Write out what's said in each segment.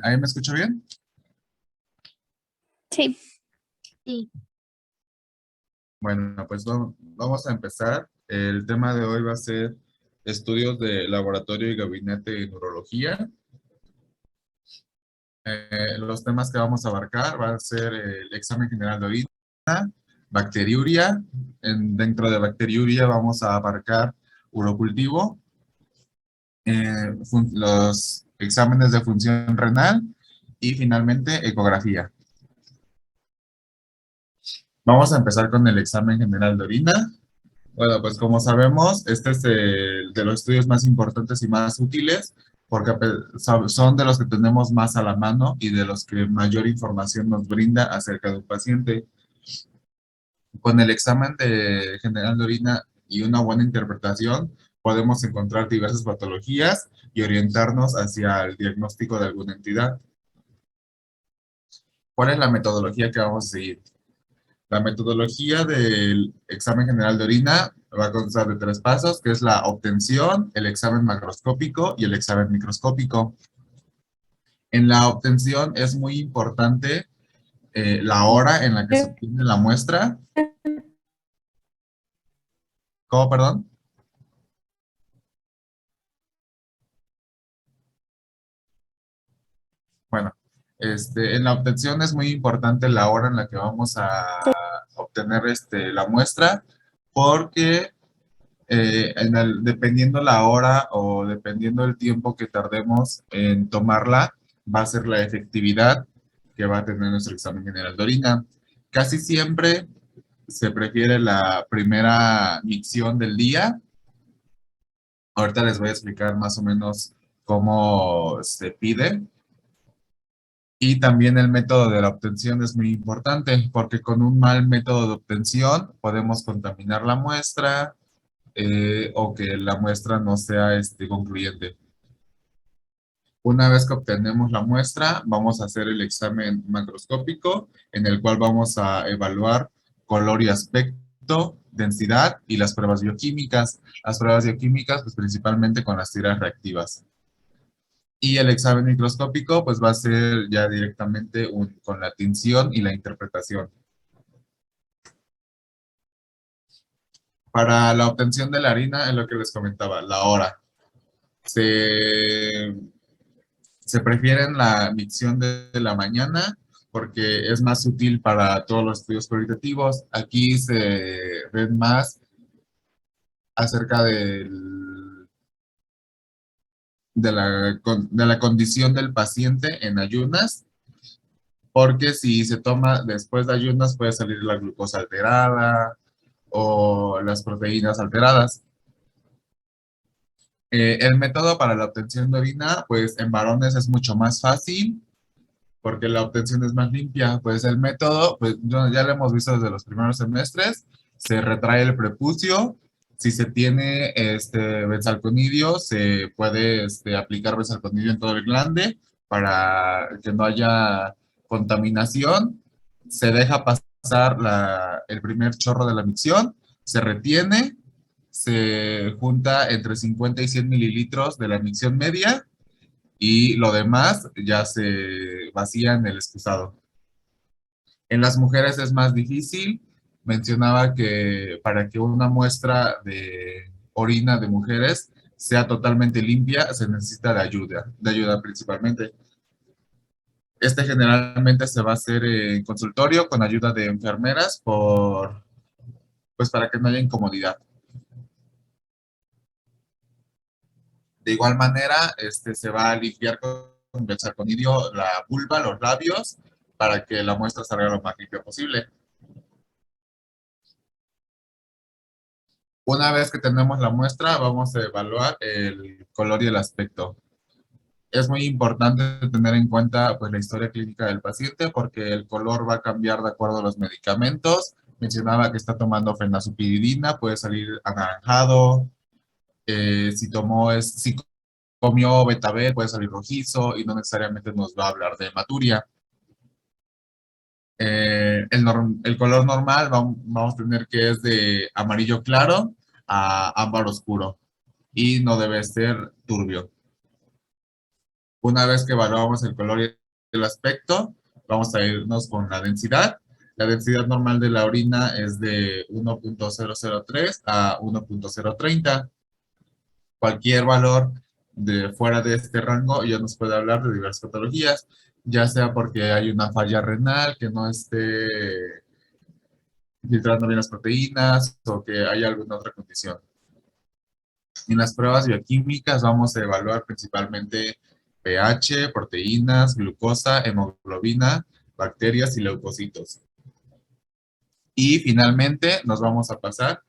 ¿Ahí me escucho bien? Sí. Sí. Bueno, pues vamos a empezar. El tema de hoy va a ser estudios de laboratorio y gabinete de neurología. Los temas que vamos a abarcar van a ser el examen general de orina, bacteriuria. Dentro de bacteriuria vamos a abarcar urocultivo, los exámenes de función renal y finalmente ecografía. Vamos a empezar con el examen general de orina. Bueno, pues como sabemos, este es de los estudios más importantes y más útiles porque son de los que tenemos más a la mano y de los que mayor información nos brinda acerca de un paciente. Con el examen de general de orina y una buena interpretación, podemos encontrar diversas patologías y orientarnos hacia el diagnóstico de alguna entidad. ¿Cuál es la metodología que vamos a seguir? La metodología del examen general de orina va a constar de 3 pasos, que es la obtención, el examen macroscópico y el examen microscópico. En la obtención es muy importante la hora en la que se obtiene la muestra. ¿Cómo, perdón? Bueno, en la obtención es muy importante la hora en la que vamos a obtener la muestra, porque dependiendo la hora o dependiendo el tiempo que tardemos en tomarla, va a ser la efectividad que va a tener nuestro examen general de orina. Casi siempre se prefiere la primera micción del día. Ahorita les voy a explicar más o menos cómo se pide. Y también el método de la obtención es muy importante porque con un mal método de obtención podemos contaminar la muestra, o que la muestra no sea concluyente. Una vez que obtenemos la muestra, vamos a hacer el examen macroscópico, en el cual vamos a evaluar color y aspecto, densidad y las pruebas bioquímicas. Las pruebas bioquímicas, pues principalmente con las tiras reactivas. Y el examen microscópico, pues va a ser ya directamente con la tinción y la interpretación. Para la obtención de la harina, es lo que les comentaba, la hora. Se prefieren la micción de la mañana porque es más útil para todos los estudios cualitativos. Aquí se ven más acerca de la condición del paciente en ayunas, porque si se toma después de ayunas puede salir la glucosa alterada o las proteínas alteradas. El método para la obtención de orina, pues en varones es mucho más fácil porque la obtención es más limpia. Pues el método, pues ya lo hemos visto desde los primeros semestres, se retrae el prepucio. Si se tiene benzalconidio, se puede aplicar benzalconidio en todo el glande para que no haya contaminación. Se deja pasar el primer chorro de la micción, se retiene, se junta entre 50 y 100 mililitros de la micción media y lo demás ya se vacía en el excusado. En las mujeres es más difícil. Mencionaba que para que una muestra de orina de mujeres sea totalmente limpia, se necesita de ayuda principalmente. Generalmente se va a hacer en consultorio con ayuda de enfermeras pues para que no haya incomodidad. De igual manera, se va a limpiar con benzalconidio la vulva, los labios, para que la muestra salga lo más limpia posible. Una vez que tenemos la muestra, vamos a evaluar el color y el aspecto. Es muy importante tener en cuenta pues, la historia clínica del paciente porque el color va a cambiar de acuerdo a los medicamentos. Mencionaba que está tomando fenazopidina, puede salir anaranjado. Si comió betabel, puede salir rojizo y no necesariamente nos va a hablar de hematuria. El color normal vamos a tener que es de amarillo claro a ámbar oscuro y no debe ser turbio. Una vez que evaluamos el color y el aspecto, vamos a irnos con la densidad. La densidad normal de la orina es de 1.003 a 1.030. Cualquier valor de fuera de este rango ya nos puede hablar de diversas patologías, ya sea porque hay una falla renal que no esté filtrando bien las proteínas o que haya alguna otra condición. En las pruebas bioquímicas vamos a evaluar principalmente pH, proteínas, glucosa, hemoglobina, bacterias y leucocitos. Y finalmente nos vamos a pasar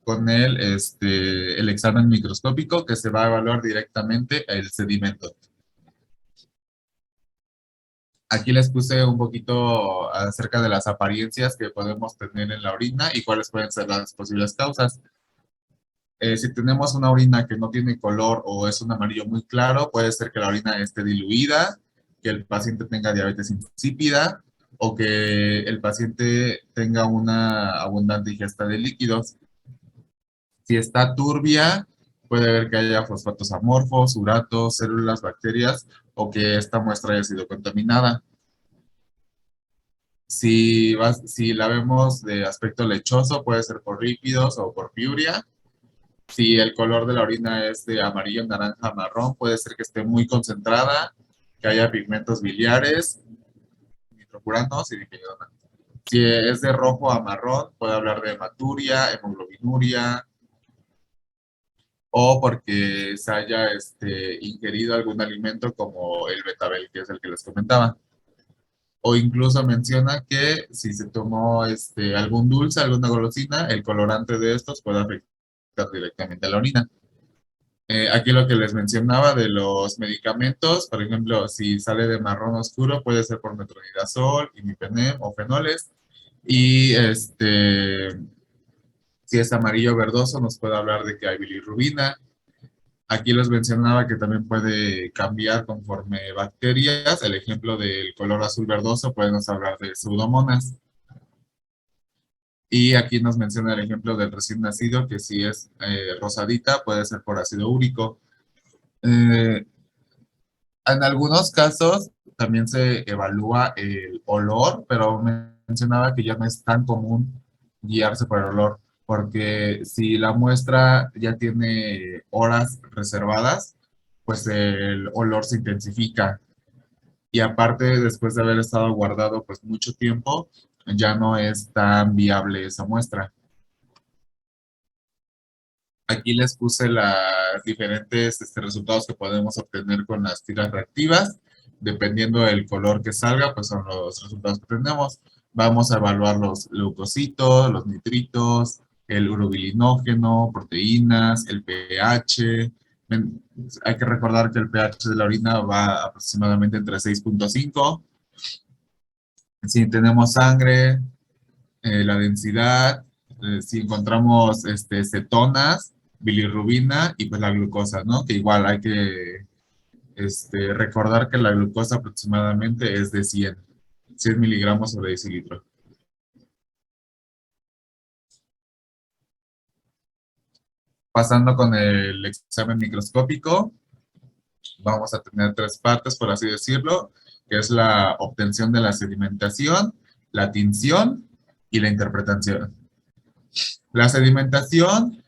con el examen microscópico que se va a evaluar directamente el sedimento. Aquí les puse un poquito acerca de las apariencias que podemos tener en la orina y cuáles pueden ser las posibles causas. Si tenemos una orina que no tiene color o es un amarillo muy claro, puede ser que la orina esté diluida, que el paciente tenga diabetes insípida o que el paciente tenga una abundante ingesta de líquidos. Si está turbia, puede haber que haya fosfatos amorfos, uratos, células, bacterias o que esta muestra haya sido contaminada. Si la vemos de aspecto lechoso, puede ser por lípidos o por piuria. Si el color de la orina es de amarillo, naranja, marrón, puede ser que esté muy concentrada, que haya pigmentos biliares, nitrocuranos y dipirona. Si es de rojo a marrón, puede hablar de hematuria, hemoglobinuria, o porque se haya ingerido algún alimento como el betabel, que es el que les comentaba. O incluso menciona que si se tomó algún dulce, alguna golosina, el colorante de estos puede afectar directamente a la orina. Aquí lo que les mencionaba de los medicamentos, por ejemplo, si sale de marrón oscuro, puede ser por metronidazol, imipenem o fenoles. Y si es amarillo verdoso, nos puede hablar de que hay bilirrubina. Aquí les mencionaba que también puede cambiar conforme bacterias. El ejemplo del color azul verdoso podemos hablar de pseudomonas. Y aquí nos menciona el ejemplo del recién nacido, que si es rosadita, puede ser por ácido úrico. Eh, En algunos casos también se evalúa el olor, pero mencionaba que ya no es tan común guiarse por el olor, porque si la muestra ya tiene horas reservadas, pues el olor se intensifica. Y aparte, después de haber estado guardado pues mucho tiempo, ya no es tan viable esa muestra. Aquí les puse los diferentes resultados que podemos obtener con las tiras reactivas. Dependiendo del color que salga, pues son los resultados que tenemos. Vamos a evaluar los leucocitos, los nitritos, el urobilinógeno, proteínas, el pH. Hay que recordar que el pH de la orina va aproximadamente entre 6.5. Si tenemos sangre, la densidad, si encontramos cetonas, bilirrubina y pues la glucosa, ¿no? Que igual hay que recordar que la glucosa aproximadamente es de 100 miligramos sobre decilitro. Pasando con el examen microscópico, vamos a tener tres partes, por así decirlo, que es la obtención de la sedimentación, la tinción y la interpretación. La sedimentación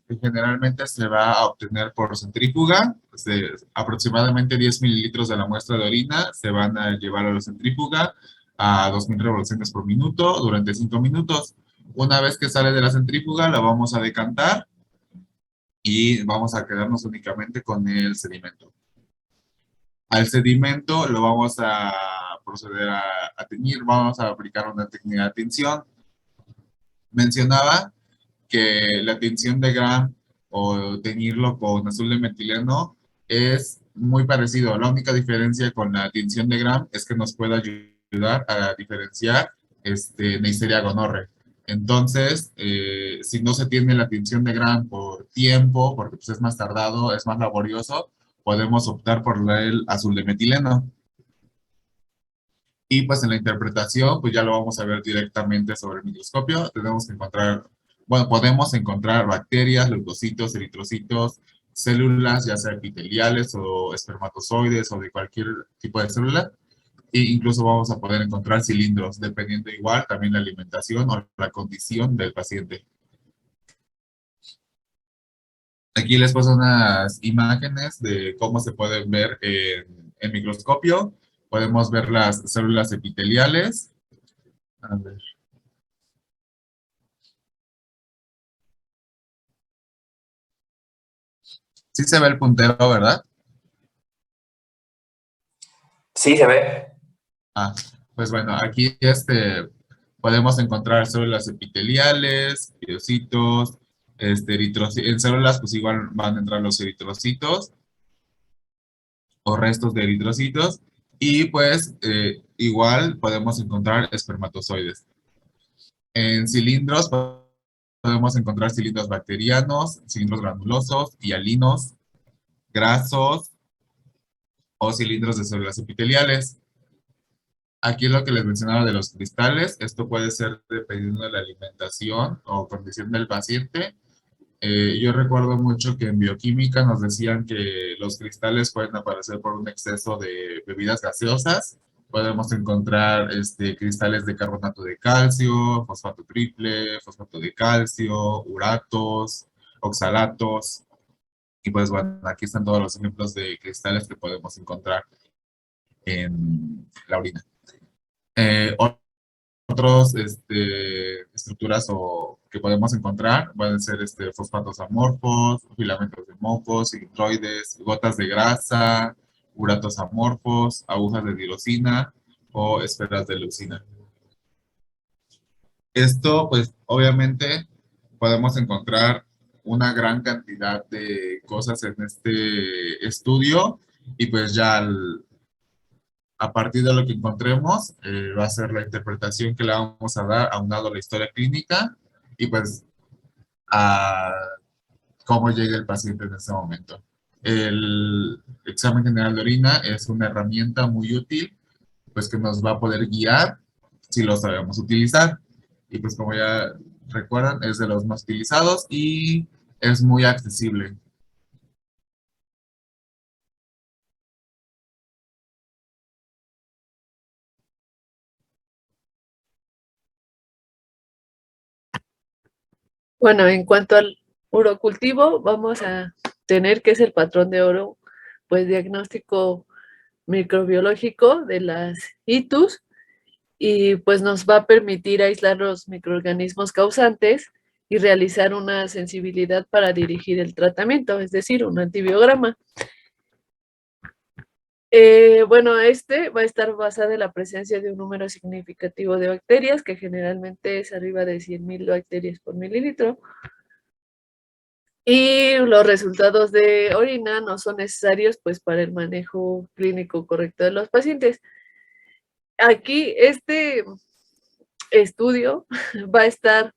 que generalmente se va a obtener por centrífuga. Aproximadamente 10 mililitros de la muestra de orina se van a llevar a la centrífuga a 2000 revoluciones por minuto durante 5 minutos. Una vez que sale de la centrífuga, la vamos a decantar y vamos a quedarnos únicamente con el sedimento. Al sedimento lo vamos a proceder a teñir, vamos a aplicar una técnica de tinción. Mencionaba que la tinción de Gram o teñirlo con azul de metileno es muy parecido. La única diferencia con la tinción de Gram es que nos puede ayudar a diferenciar Neisseria gonorrhoeae. Entonces, si no se tiene la tinción de Gram por tiempo, porque pues, es más tardado, es más laborioso, podemos optar por el azul de metileno. Y pues en la interpretación, pues ya lo vamos a ver directamente sobre el microscopio. Tenemos que encontrar, bueno, podemos encontrar bacterias, leucocitos, eritrocitos, células, ya sea epiteliales o espermatozoides o de cualquier tipo de célula. E incluso vamos a poder encontrar cilindros, dependiendo igual también la alimentación o la condición del paciente. Aquí les paso unas imágenes de cómo se pueden ver en microscopio. Podemos ver las células epiteliales. A ver. Sí se ve el puntero, ¿verdad? Sí, se ve. Ah, pues bueno, aquí podemos encontrar células epiteliales, eritrocitos, en células pues igual van a entrar los eritrocitos o restos de eritrocitos y pues igual podemos encontrar espermatozoides. En cilindros podemos encontrar cilindros bacterianos, cilindros granulosos, hialinos, grasos o cilindros de células epiteliales. Aquí es lo que les mencionaba de los cristales. Esto puede ser dependiendo de la alimentación o condición del paciente. Yo recuerdo mucho que en bioquímica nos decían que los cristales pueden aparecer por un exceso de bebidas gaseosas. Podemos encontrar cristales de carbonato de calcio, fosfato triple, fosfato de calcio, uratos, oxalatos. Y pues bueno, aquí están todos los ejemplos de cristales que podemos encontrar en la orina. Eh, otros estructuras que podemos encontrar pueden ser fosfatos amorfos, filamentos de moco, cilindroides, gotas de grasa, uratos amorfos, agujas de tirosina o esferas de leucina. Esto, pues, obviamente podemos encontrar una gran cantidad de cosas en este estudio y pues ya a partir de lo que encontremos, va a ser la interpretación que le vamos a dar aunado a la historia clínica y pues a cómo llega el paciente en ese momento. El examen general de orina es una herramienta muy útil, pues que nos va a poder guiar si lo sabemos utilizar. Y pues como ya recuerdan, es de los más utilizados y es muy accesible. Bueno, en cuanto al urocultivo, vamos a tener que es el patrón de oro, pues diagnóstico microbiológico de las ITUS y pues nos va a permitir aislar los microorganismos causantes y realizar una sensibilidad para dirigir el tratamiento, es decir, un antibiograma. Bueno, va a estar basado en la presencia de un número significativo de bacterias, que generalmente es arriba de 100.000 bacterias por mililitro. Y los resultados de orina no son necesarios pues para el manejo clínico correcto de los pacientes. Aquí este estudio va a estar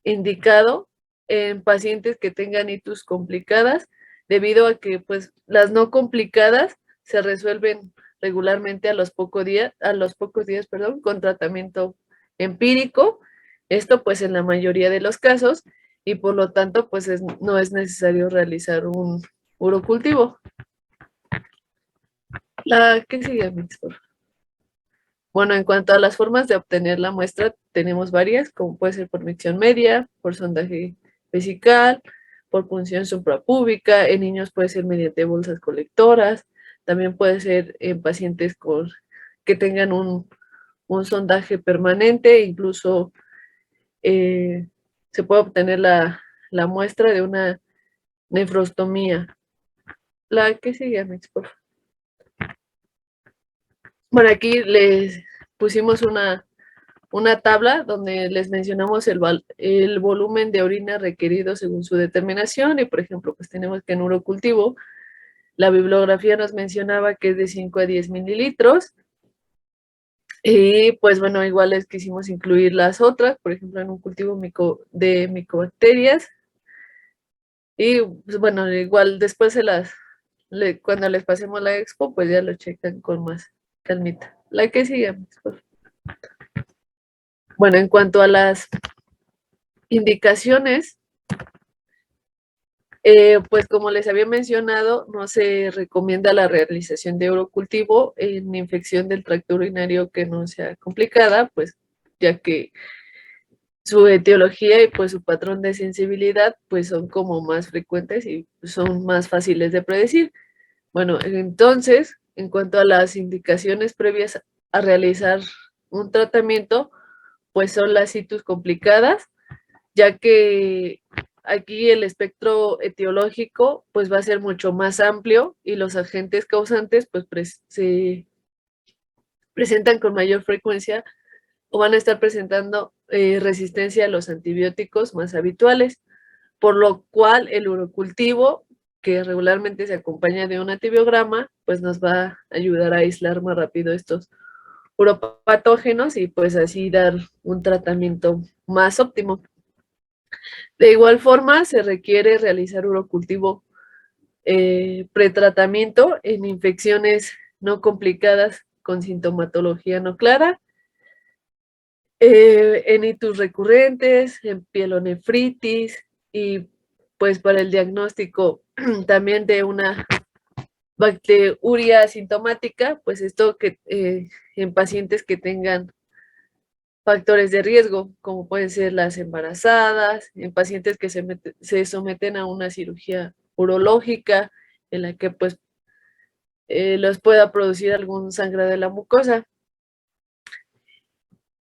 indicado en pacientes que tengan ITUS complicadas, debido a que pues las no complicadas se resuelven regularmente a los pocos días, perdón, con tratamiento empírico. Esto pues en la mayoría de los casos y por lo tanto pues no es necesario realizar un urocultivo. La que sigue, Mix, por favor. Bueno, en cuanto a las formas de obtener la muestra, tenemos varias, como puede ser por micción media, por sondaje vesical, por punción suprapúbica, en niños puede ser mediante bolsas colectoras, también puede ser en pacientes que tengan un sondaje permanente, incluso se puede obtener la muestra de una nefrostomía. La que sigue, Mix, por favor. Bueno, aquí les pusimos una tabla donde les mencionamos el volumen de orina requerido según su determinación y, por ejemplo, pues tenemos que en urocultivo la bibliografía nos mencionaba que es de 5 a 10 mililitros y pues bueno, igual les quisimos incluir las otras, por ejemplo, en un cultivo de micobacterias y pues bueno, igual después cuando les pasemos la expo, pues ya lo checan con más calmita. La que sigue, por favor. Bueno, en cuanto a las indicaciones Pues como les había mencionado, no se recomienda la realización de urocultivo en infección del tracto urinario que no sea complicada, pues ya que su etiología y pues su patrón de sensibilidad pues son como más frecuentes y son más fáciles de predecir. Bueno, entonces, en cuanto a las indicaciones previas a realizar un tratamiento, pues son las situs complicadas, ya que aquí el espectro etiológico pues va a ser mucho más amplio y los agentes causantes pues se presentan con mayor frecuencia o van a estar presentando resistencia a los antibióticos más habituales, por lo cual el urocultivo, que regularmente se acompaña de un antibiograma, pues nos va a ayudar a aislar más rápido estos uropatógenos y pues así dar un tratamiento más óptimo. De igual forma, se requiere realizar urocultivo pretratamiento en infecciones no complicadas con sintomatología no clara, en itus recurrentes, en pielonefritis y pues para el diagnóstico también de una bacteriuria asintomática, pues esto que en pacientes que tengan factores de riesgo, como pueden ser las embarazadas, en pacientes que se someten a una cirugía urológica, en la que pues los pueda producir algún sangrado de la mucosa.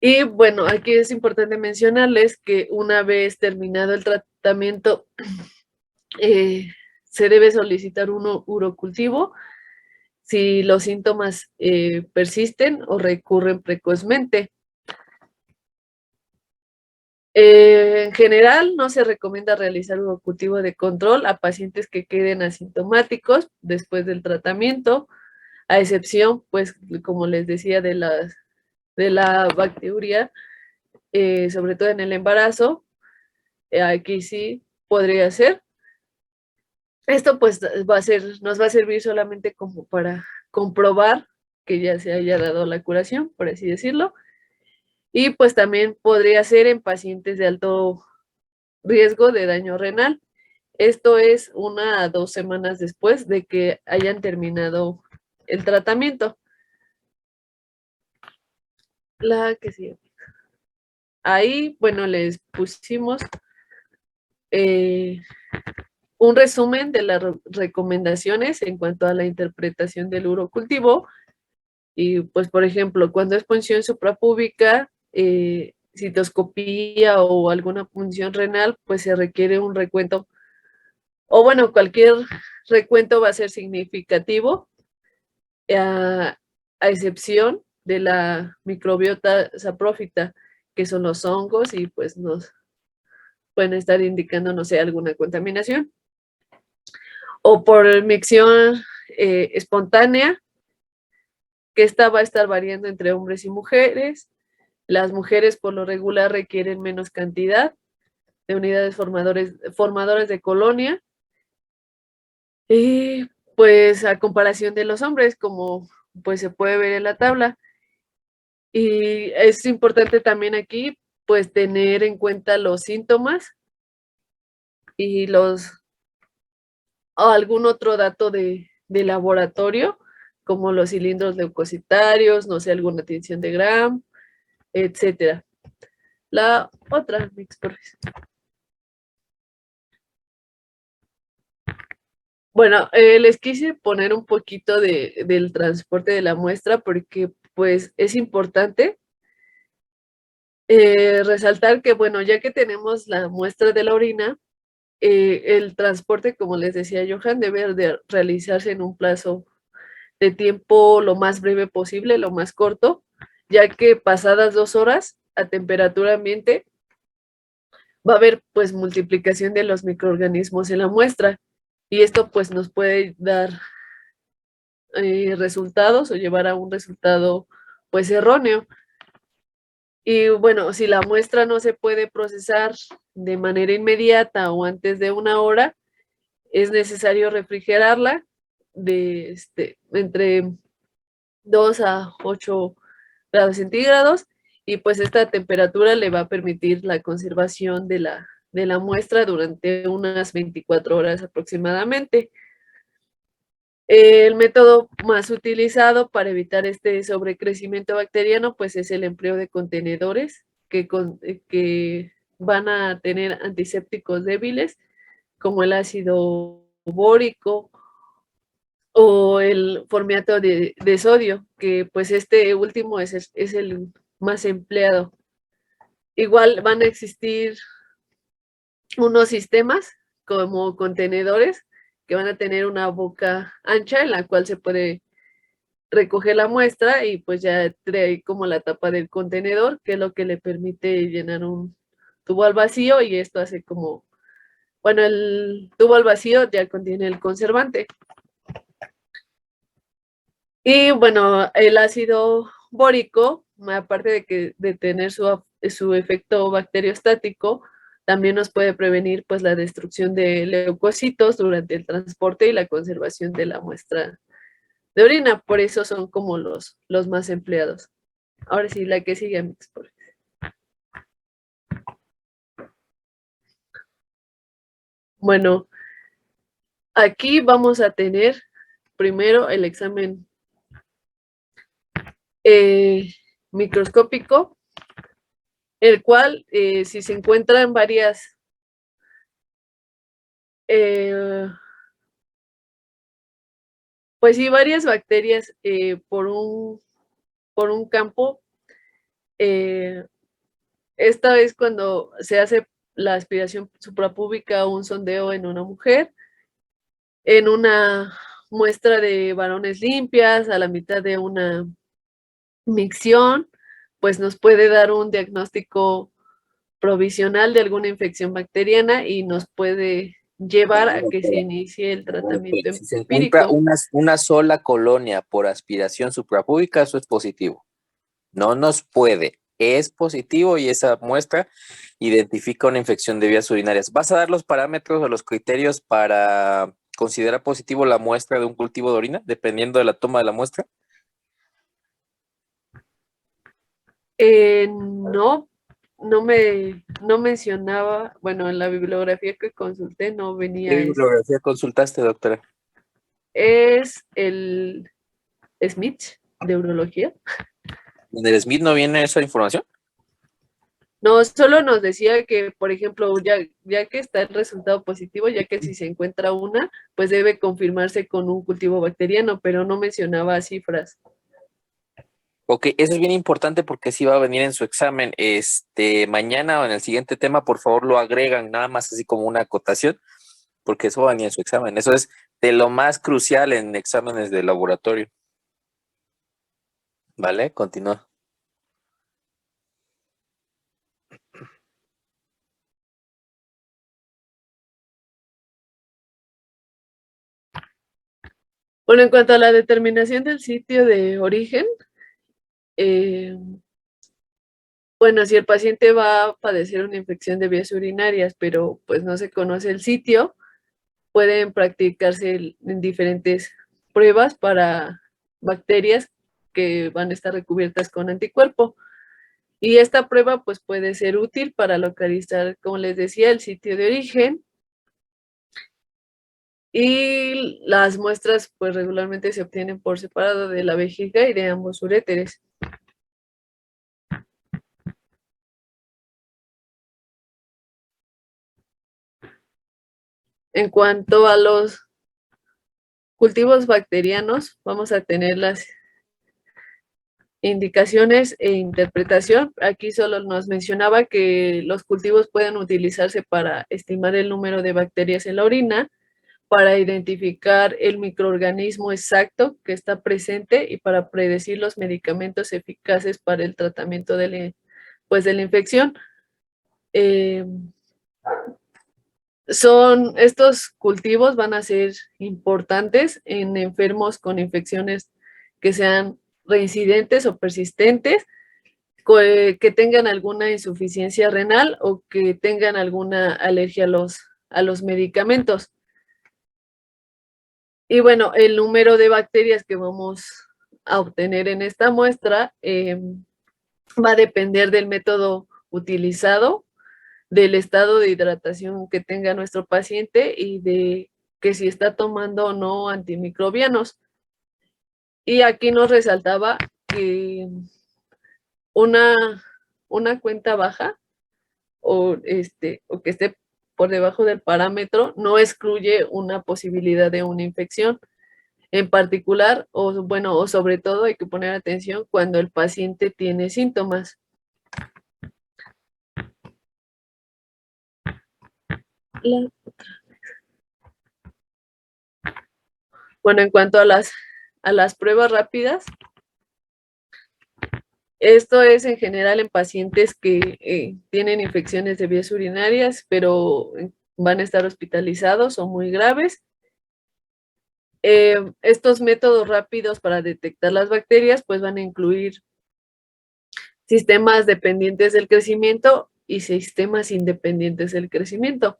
Y bueno, aquí es importante mencionarles que una vez terminado el tratamiento, se debe solicitar un urocultivo si los síntomas persisten o recurren precozmente. En general, no se recomienda realizar urocultivo de control a pacientes que queden asintomáticos después del tratamiento, a excepción, pues, como les decía, de la bacteriuria, sobre todo en el embarazo. Aquí sí podría ser. Esto pues nos va a servir solamente como para comprobar que ya se haya dado la curación, por así decirlo. Y pues también podría ser en pacientes de alto riesgo de daño renal. Esto es 1 a 2 semanas después de que hayan terminado el tratamiento. La que sigue. Ahí, bueno, les pusimos un resumen de las recomendaciones en cuanto a la interpretación del urocultivo. Y pues, por ejemplo, cuando es punción suprapúbica, citoscopía o alguna punción renal, pues se requiere un recuento, o bueno, cualquier recuento va a ser significativo, a excepción de la microbiota saprófita, que son los hongos y pues nos pueden estar indicando, no sé, alguna contaminación. O por micción espontánea, que esta va a estar variando entre hombres y mujeres. Las mujeres por lo regular requieren menos cantidad de unidades formadoras de colonia. Y pues a comparación de los hombres, como pues se puede ver en la tabla. Y es importante también aquí pues tener en cuenta los síntomas y algún otro dato de laboratorio, como los cilindros leucocitarios, no sé, alguna tinción de Gram, etcétera. La otra, Mix, por favor. Bueno, les quise poner un poquito del transporte de la muestra porque pues es importante resaltar que, bueno, ya que tenemos la muestra de la orina, el transporte, como les decía Johan, debe de realizarse en un plazo de tiempo lo más breve posible, lo más corto, ya que pasadas 2 horas a temperatura ambiente va a haber pues multiplicación de los microorganismos en la muestra y esto pues nos puede dar resultados o llevar a un resultado pues erróneo. Y bueno, si la muestra no se puede procesar de manera inmediata o antes de 1 hora, es necesario refrigerarla de entre 2 a 8 grados centígrados y pues esta temperatura le va a permitir la conservación de la muestra durante unas 24 horas aproximadamente. El método más utilizado para evitar este sobrecrecimiento bacteriano, pues es el empleo de contenedores que van a tener antisépticos débiles, como el ácido bórico o el formiato de sodio, que pues este último es el más empleado. Igual van a existir unos sistemas como contenedores que van a tener una boca ancha en la cual se puede recoger la muestra y pues ya trae como la tapa del contenedor, que es lo que le permite llenar un tubo al vacío, y esto hace como, bueno, el tubo al vacío ya contiene el conservante. Y bueno, el ácido bórico, aparte de tener su efecto bacteriostático, también nos puede prevenir pues la destrucción de leucocitos durante el transporte y la conservación de la muestra de orina. Por eso son como los más empleados. Ahora sí, la que sigue, Amix, por favor. Bueno, aquí vamos a tener primero el examen microscópico, el cual, si se encuentran varias pues sí, varias bacterias por un campo. Esta vez cuando se hace la aspiración suprapúbica o un sondeo en una mujer, en una muestra de varones limpias, a la mitad de una micción, pues nos puede dar un diagnóstico provisional de alguna infección bacteriana y nos puede llevar a que se inicie el tratamiento Si se encuentra empírico. una sola colonia por aspiración suprapúbica, eso es positivo. No nos puede. Es positivo y esa muestra identifica una infección de vías urinarias. ¿Vas a dar los parámetros o los criterios para considerar positivo la muestra de un cultivo de orina, dependiendo de la toma de la muestra? No mencionaba, bueno, en la bibliografía que consulté no venía. ¿Qué bibliografía consultaste, doctora? Es el Smith de urología. ¿En el Smith no viene esa información? No, solo nos decía que, por ejemplo, ya que está el resultado positivo, ya que si se encuentra una, pues debe confirmarse con un cultivo bacteriano, pero no mencionaba cifras. Ok, eso es bien importante porque sí va a venir en su examen. Mañana o en el siguiente tema, por favor, lo agregan nada más así como una acotación, porque eso va a venir en su examen. Eso es de lo más crucial en exámenes de laboratorio. ¿Vale? Continúa. Bueno, en cuanto a la determinación del sitio de origen, bueno, si el paciente va a padecer una infección de vías urinarias, pero pues no se conoce el sitio, pueden practicarse en diferentes pruebas para bacterias que van a estar recubiertas con anticuerpo. Y esta prueba pues puede ser útil para localizar, como les decía, el sitio de origen. Y las muestras pues regularmente se obtienen por separado de la vejiga y de ambos uréteres. En cuanto a los cultivos bacterianos, vamos a tener las indicaciones e interpretación. Aquí solo nos mencionaba que los cultivos pueden utilizarse para estimar el número de bacterias en la orina, para identificar el microorganismo exacto que está presente y para predecir los medicamentos eficaces para el tratamiento de la infección. Estos cultivos van a ser importantes en enfermos con infecciones que sean reincidentes o persistentes, que tengan alguna insuficiencia renal o que tengan alguna alergia a los medicamentos. Y bueno, el número de bacterias que vamos a obtener en esta muestra va a depender del método utilizado, del estado de hidratación que tenga nuestro paciente y de que si está tomando o no antimicrobianos. Y aquí nos resaltaba que una cuenta baja o que esté por debajo del parámetro no excluye una posibilidad de una infección. En particular, o sobre todo hay que poner atención cuando el paciente tiene síntomas. Bueno, en cuanto a las pruebas rápidas, esto es en general en pacientes que tienen infecciones de vías urinarias, pero van a estar hospitalizados o muy graves. Estos métodos rápidos para detectar las bacterias pues van a incluir sistemas dependientes del crecimiento y sistemas independientes del crecimiento.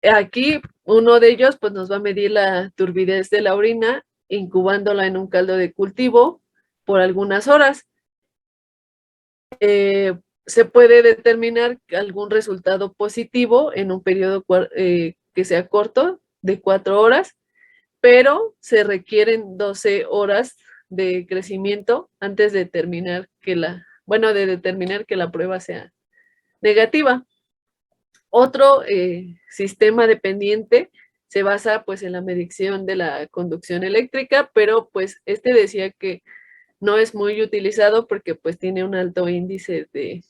Aquí uno de ellos pues nos va a medir la turbidez de la orina incubándola en un caldo de cultivo por algunas horas. Se puede determinar algún resultado positivo en un periodo que sea corto, de 4 horas, pero se requieren 12 horas de crecimiento antes de determinar que la prueba sea negativa. Otro sistema dependiente se basa pues en la medición de la conducción eléctrica, pero pues decía que no es muy utilizado porque pues tiene un alto índice de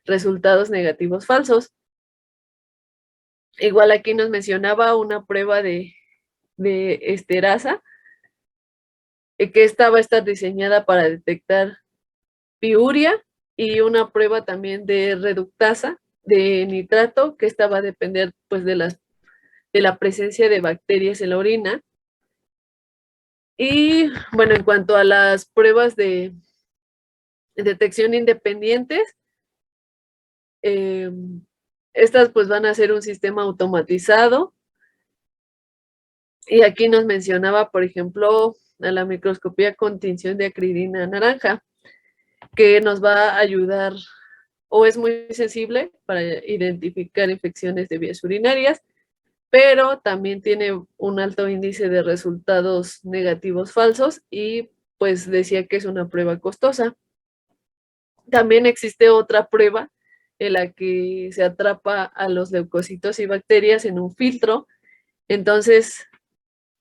resultados negativos falsos. Igual aquí nos mencionaba una prueba de esterasa, que esta va a estar diseñada para detectar piuria, y una prueba también de reductasa de nitrato, que esta va a depender pues de la presencia de bacterias en la orina. Y bueno, en cuanto a las pruebas de detección independientes, estas pues van a ser un sistema automatizado. Y aquí nos mencionaba, por ejemplo, a la microscopía con tinción de acridina naranja, que nos va a ayudar o es muy sensible para identificar infecciones de vías urinarias, pero también tiene un alto índice de resultados negativos falsos y pues decía que es una prueba costosa. También existe otra prueba en la que se atrapa a los leucocitos y bacterias en un filtro, entonces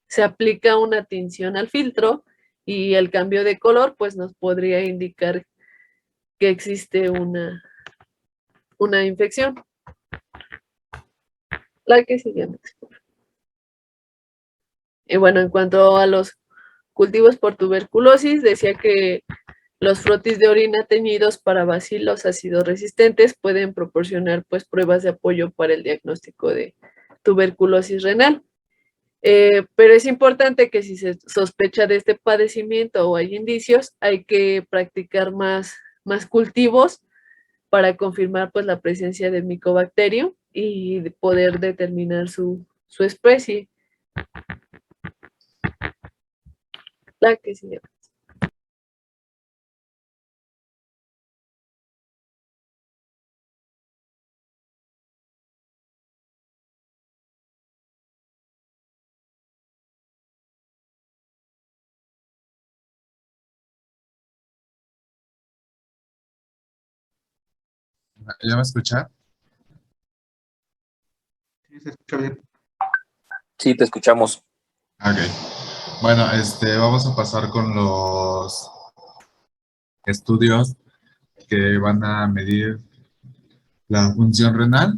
se aplica una tinción al filtro y el cambio de color pues nos podría indicar que existe una infección. La que sigue. Y bueno, en cuanto a los cultivos por tuberculosis, decía que los frotis de orina teñidos para bacilos ácidos resistentes pueden proporcionar pues pruebas de apoyo para el diagnóstico de tuberculosis renal. Pero es importante que si se sospecha de este padecimiento o hay indicios, hay que practicar más cultivos para confirmar pues la presencia del micobacterio y poder determinar su especie. La que sigue. ¿Ya me escucha? Sí, se escucha bien. Sí, te escuchamos. Ok. Bueno, vamos a pasar con los estudios que van a medir la función renal.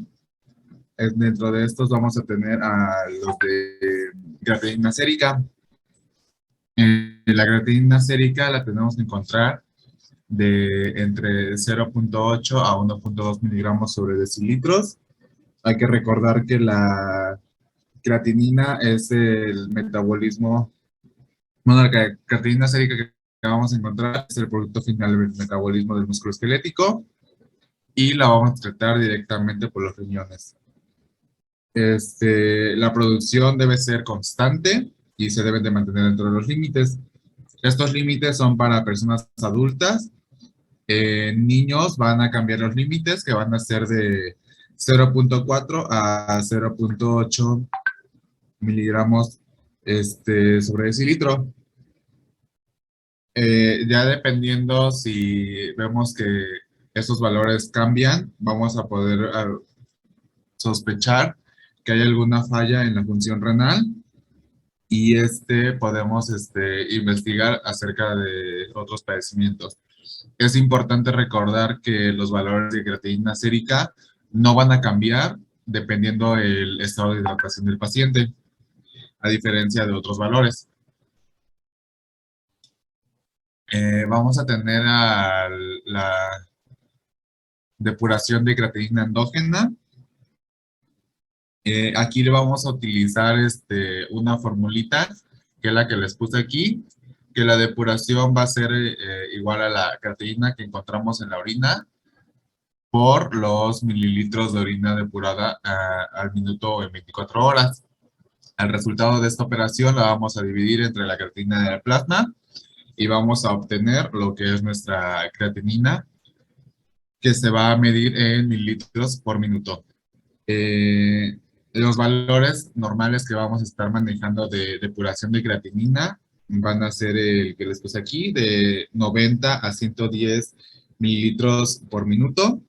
Dentro de estos vamos a tener a los de creatinina sérica. La creatinina sérica la tenemos que encontrar de entre 0.8 a 1.2 miligramos sobre decilitros. Hay que recordar que la creatinina es el metabolismo, bueno, la creatinina sérica que vamos a encontrar es el producto final del metabolismo del músculo esquelético y la vamos a tratar directamente por los riñones. La producción debe ser constante y se deben de mantener dentro de los límites. Estos límites son para personas adultas. Niños van a cambiar los límites, que van a ser de 0.4 a 0.8 miligramos sobre decilitro. Ya dependiendo si vemos que esos valores cambian, vamos a poder sospechar que hay alguna falla en la función renal y podemos investigar acerca de otros padecimientos. Es importante recordar que los valores de creatinina sérica no van a cambiar dependiendo el estado de hidratación del paciente, a diferencia de otros valores. Vamos a tener la depuración de creatinina endógena. Aquí le vamos a utilizar una formulita, que es la que les puse aquí, que la depuración va a ser igual a la creatinina que encontramos en la orina por los mililitros de orina depurada al minuto en 24 horas. El resultado de esta operación la vamos a dividir entre la creatinina del plasma y vamos a obtener lo que es nuestra creatinina, que se va a medir en mililitros por minuto. Los valores normales que vamos a estar manejando de depuración de creatinina van a ser el que les puse aquí, de 90 a 110 mililitros por minuto.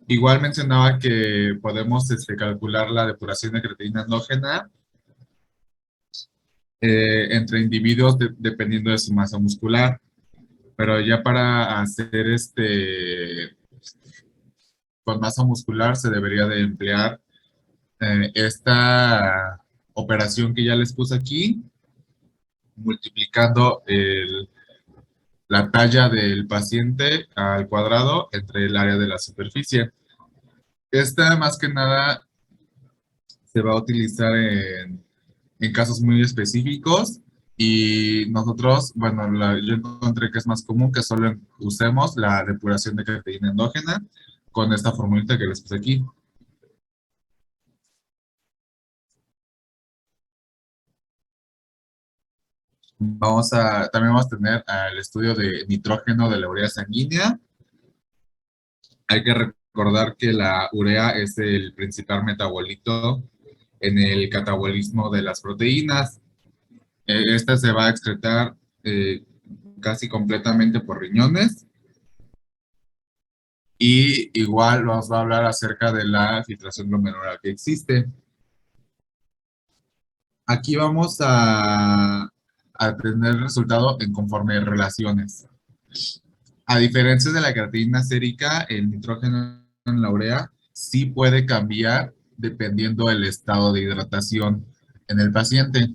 Igual mencionaba que podemos calcular la depuración de creatinina endógena entre individuos dependiendo de su masa muscular. Pero ya para hacer con masa muscular se debería de emplear esta operación que ya les puse aquí, multiplicando la talla del paciente al cuadrado entre el área de la superficie. Esta más que nada se va a utilizar en casos muy específicos y nosotros, bueno, yo encontré que es más común que solo usemos la depuración de creatinina endógena con esta formulita que les puse aquí. También vamos a tener el estudio de nitrógeno de la urea sanguínea. Hay que recordar que la urea es el principal metabolito en el catabolismo de las proteínas. Esta se va a excretar casi completamente por riñones. Y igual nos va a hablar acerca de la filtración glomerular que existe. Aquí vamos a tener el resultado en conforme relaciones. A diferencia de la creatinina sérica, el nitrógeno en la urea sí puede cambiar dependiendo del estado de hidratación en el paciente.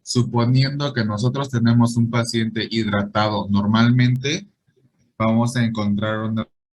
Suponiendo que nosotros tenemos un paciente hidratado normalmente, vamos a encontrar una